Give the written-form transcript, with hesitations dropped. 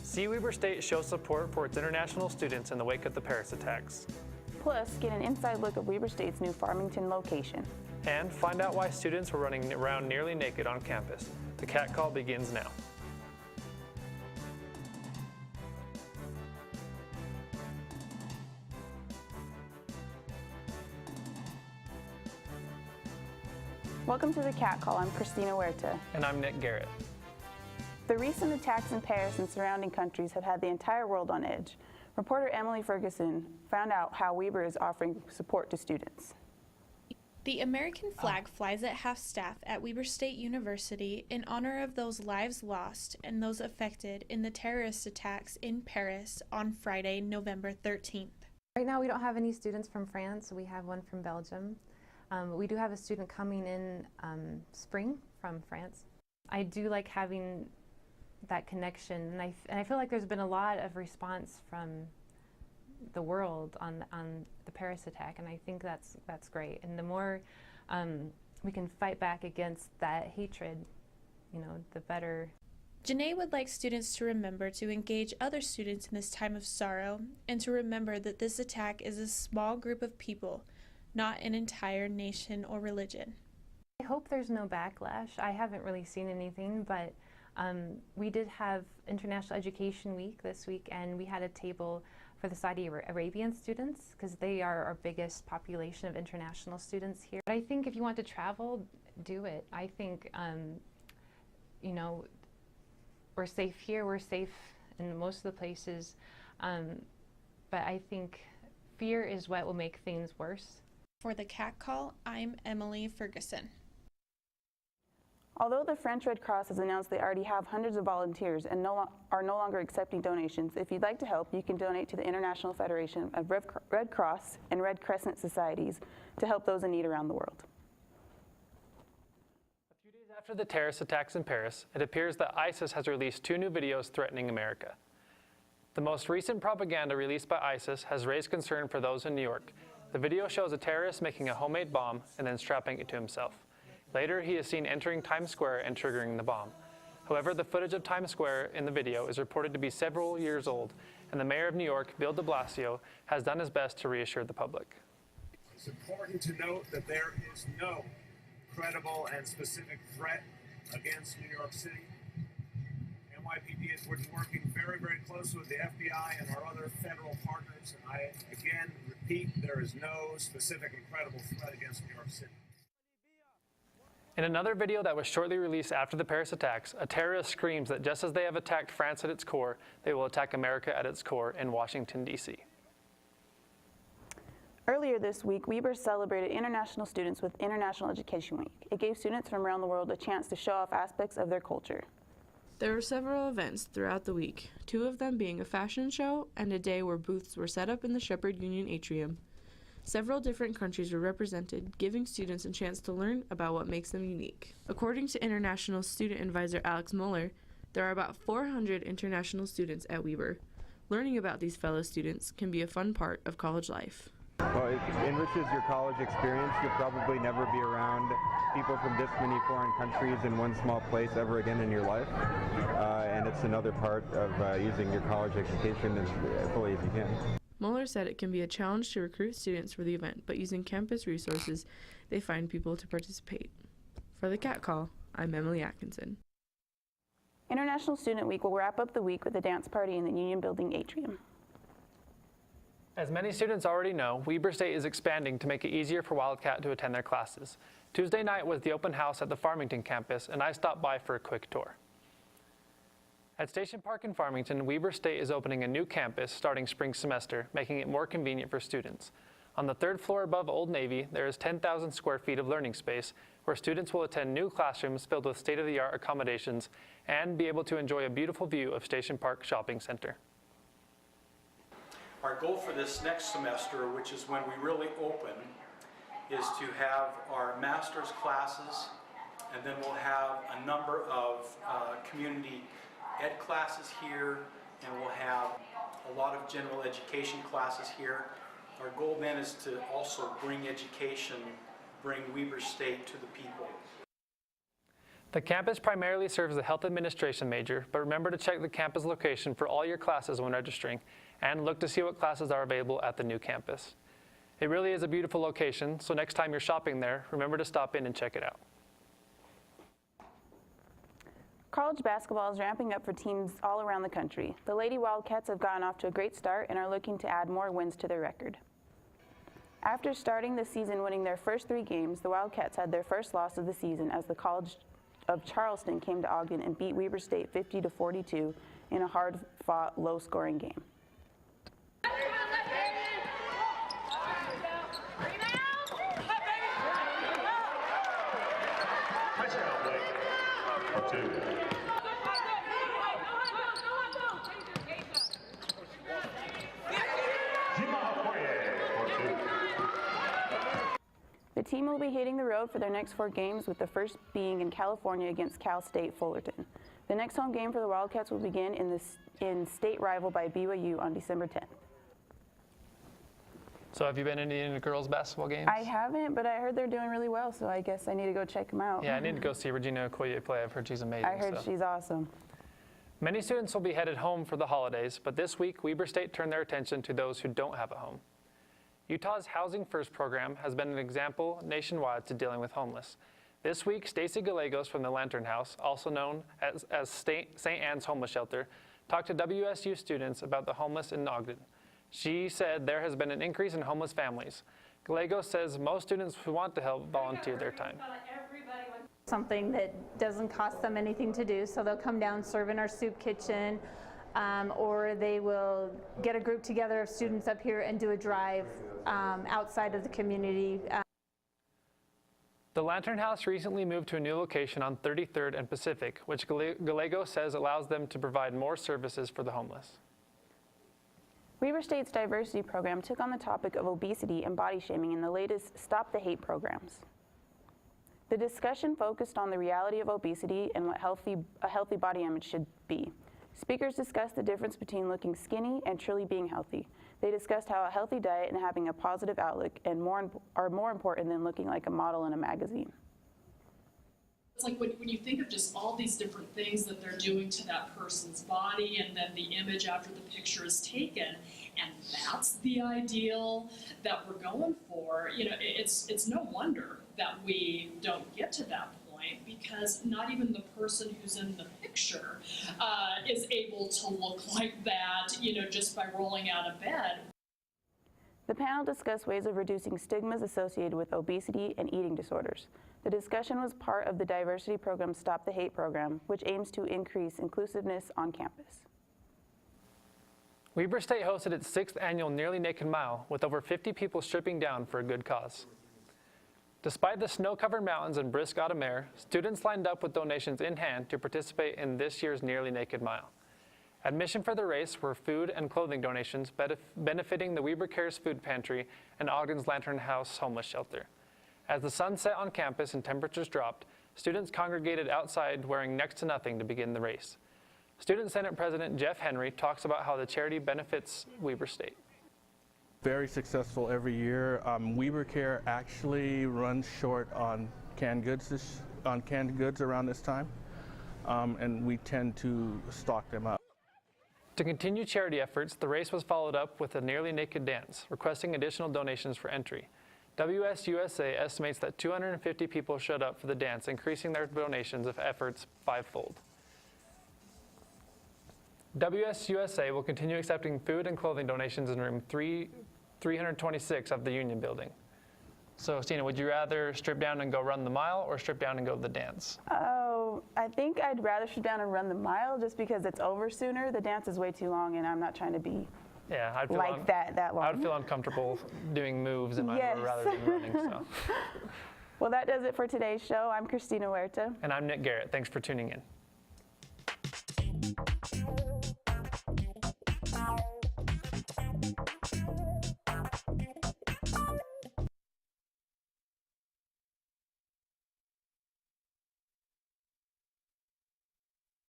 See Weber State show support for its international students in the wake of the Paris attacks. Plus, get an inside look of Weber State's new Farmington location. And find out why students were running around nearly naked on campus. The Cat Call begins now. Welcome to the Cat Call. I'm Christina Huerta. And I'm Nick Garrett. The recent attacks in Paris and surrounding countries have had the entire world on edge. Reporter Emily Ferguson found out how Weber is offering support to students. The American flag flies at half-staff at Weber State University in honor of those lives lost and those affected in the terrorist attacks in Paris on Friday, November 13th. Right now we don't have any students from France. We have one from Belgium. We do have a student coming in spring from France. I do like having that connection, and I feel like there's been a lot of response from the world on the Paris attack, and I think that's great. And the more we can fight back against that hatred, the better. Janae would like students to remember to engage other students in this time of sorrow, and to remember that this attack is a small group of people, not an entire nation or religion. I hope there's no backlash. I haven't really seen anything, but we did have International Education Week this week, and we had a table for the Saudi Arabian students because they are our biggest population of international students here. But I think if you want to travel, do it. I think, we're safe here, we're safe in most of the places, but I think fear is what will make things worse. For the Cat Call, I'm Emily Ferguson. Although the French Red Cross has announced they already have hundreds of volunteers and are no longer accepting donations, if you'd like to help, you can donate to the International Federation of Red Cross and Red Crescent Societies to help those in need around the world. A few days after the terrorist attacks in Paris, it appears that ISIS has released 2 new videos threatening America. The most recent propaganda released by ISIS has raised concern for those in New York. The video shows a terrorist making a homemade bomb and then strapping it to himself. Later, he is seen entering Times Square and triggering the bomb. However, the footage of Times Square in the video is reported to be several years old, and the mayor of New York, Bill de Blasio, has done his best to reassure the public. It's important to note that there is no credible and specific threat against New York City. NYPD has been working very, very closely with the FBI and our other federal partners, and I again repeat, there is no specific and credible threat against New York City. In another video that was shortly released after the Paris attacks, a terrorist screams that just as they have attacked France at its core, they will attack America at its core in Washington, D.C. Earlier this week, Weber celebrated international students with International Education Week. It gave students from around the world a chance to show off aspects of their culture. There were several events throughout the week, 2 of them being a fashion show and a day where booths were set up in the Shepherd Union atrium. Several different countries were represented, giving students a chance to learn about what makes them unique. According to International Student Advisor Alex Mueller, there are about 400 international students at Weber. Learning about these fellow students can be a fun part of college life. Well, it enriches your college experience. You'll probably never be around people from this many foreign countries in one small place ever again in your life. And it's another part of using your college education as fully as you can. Mueller said it can be a challenge to recruit students for the event, but using campus resources, they find people to participate. For the Cat Call, I'm Emily Atkinson. International Student Week will wrap up the week with a dance party in the Union Building atrium. As many students already know, Weber State is expanding to make it easier for Wildcat to attend their classes. Tuesday night was the open house at the Farmington campus, and I stopped by for a quick tour. At Station Park in Farmington, Weber State is opening a new campus starting spring semester, making it more convenient for students. On the 3rd floor above Old Navy, there is 10,000 square feet of learning space where students will attend new classrooms filled with state-of-the-art accommodations and be able to enjoy a beautiful view of Station Park Shopping Center. Our goal for this next semester, which is when we really open, is to have our master's classes, and then we'll have a number of community ed classes here, and we'll have a lot of general education classes here. Our goal then is to also bring education, bring Weber State to the people. The campus primarily serves the health administration major, but remember to check the campus location for all your classes when registering, and look to see what classes are available at the new campus. It really is a beautiful location, so next time you're shopping there, remember to stop in and check it out. College basketball is ramping up for teams all around the country. The Lady Wildcats have gotten off to a great start and are looking to add more wins to their record. After starting the season winning their first 3 games, the Wildcats had their first loss of the season as the College of Charleston came to Ogden and beat Weber State 50-42 in a hard-fought, low-scoring game. The team will be hitting the road for their next 4 games, with the first being in California against Cal State Fullerton. The next home game for the Wildcats will begin in state rival by BYU on December 10th. So have you been to any girls basketball games? I haven't, but I heard they're doing really well, so I guess I need to go check them out. Yeah, I need to go see Regina Okoye play. I've heard she's amazing. I heard she's awesome. Many students will be headed home for the holidays, but this week Weber State turned their attention to those who don't have a home. Utah's Housing First program has been an example nationwide to dealing with homeless. This week, Stacy Gallegos from the Lantern House, also known as St. Anne's Homeless Shelter, talked to WSU students about the homeless in Ogden. She said there has been an increase in homeless families. Gallegos says most students who want to help volunteer their time. Something that doesn't cost them anything to do, so they'll come down, serve in our soup kitchen, or they will get a group together of students up here and do a drive outside of the community. The Lantern House recently moved to a new location on 33rd and Pacific, which Gallegos says allows them to provide more services for the homeless. Weber State's diversity program took on the topic of obesity and body shaming in the latest Stop the Hate programs. The discussion focused on the reality of obesity and what a healthy body image should be. Speakers discussed the difference between looking skinny and truly being healthy. They discussed how a healthy diet and having a positive outlook are more important than looking like a model in a magazine. It's like when you think of just all these different things that they're doing to that person's body, and then the image after the picture is taken, and that's the ideal that we're going for, you know, it's no wonder that we don't get to that point, because not even the person who's in the picture is able to look like that, you know, just by rolling out of bed. The panel discussed ways of reducing stigmas associated with obesity and eating disorders. The discussion was part of the diversity program Stop the Hate program, which aims to increase inclusiveness on campus. Weber State hosted its 6th annual Nearly Naked Mile with over 50 people stripping down for a good cause. Despite the snow-covered mountains and brisk autumn air, students lined up with donations in hand to participate in this year's Nearly Naked Mile. Admission for the race were food and clothing donations benefiting the Weber Cares Food Pantry and Ogden's Lantern House Homeless Shelter. As the sun set on campus and temperatures dropped, students congregated outside wearing next to nothing to begin the race. Student Senate President Jeff Henry talks about how the charity benefits Weber State. Very successful every year. Weber Care actually runs short on canned goods around this time, and we tend to stock them up. To continue charity efforts, the race was followed up with a Nearly Naked Dance, requesting additional donations for entry. WSUSA estimates that 250 people showed up for the dance, increasing their donations of efforts 5-fold. WSUSA will continue accepting food and clothing donations in room 326 of the Union Building. So, Stina, would you rather strip down and go run the mile or strip down and go to the dance? Oh, I think I'd rather strip down and run the mile just because it's over sooner. The dance is way too long and I'm not trying to be I'd feel like that long. I would feel uncomfortable doing moves in my rather than running. So. Well, that does it for today's show. I'm Christina Huerta. And I'm Nick Garrett. Thanks for tuning in.